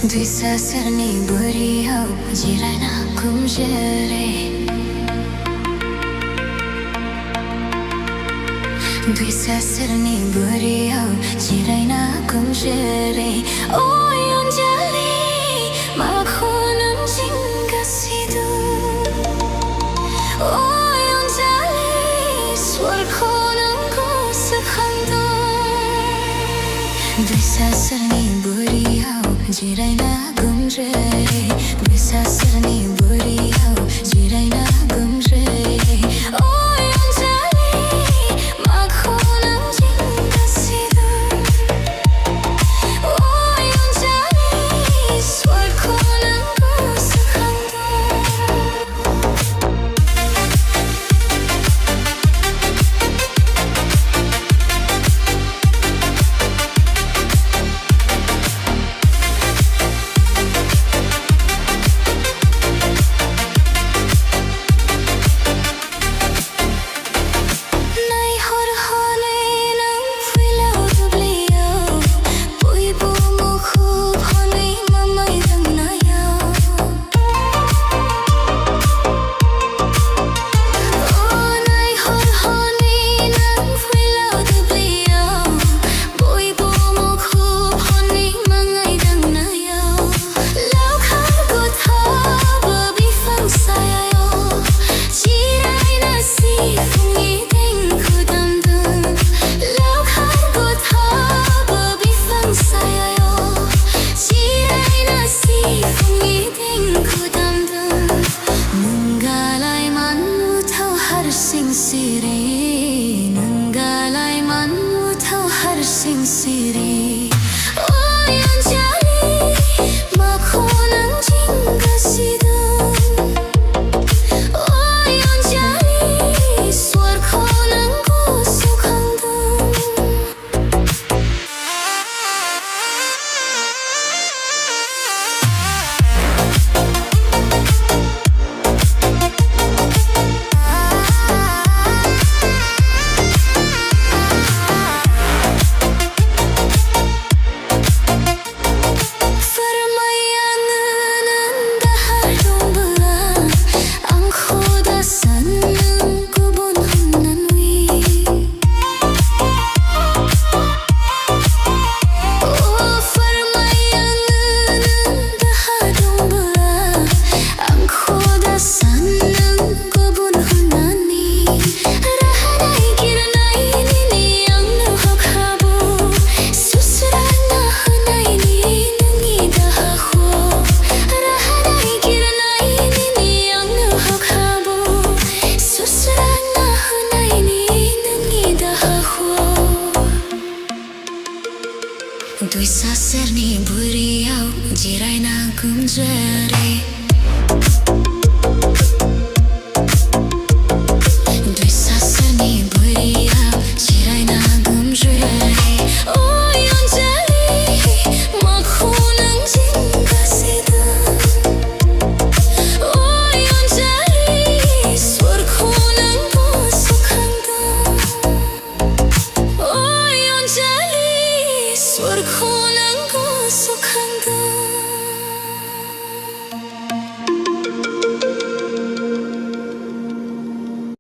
Dwisa Serni Bwriyao Jirana kumjere Dwisa Serni Bwriyao Jirana kumjere Oyon jali Makhonam jingasidu Oyon jali Swarkhonam kusakhandu Dwisa Serni Bwriyao Jirana kumjere Dwisa Serni Bwriyao Jirana kumjere Oyon jali Makhonam jingasidu Oyon jali Swarkhonam kusakhandu Dwisa Serni Bwriyao Jirana kumjere Dwisa Serni Bwriyao Jirana kumjere Oyon jali Makhonam jingasidu Oyon jali Swarkhonam kusakhandu Oyon jali Swarkhonam kusakhandu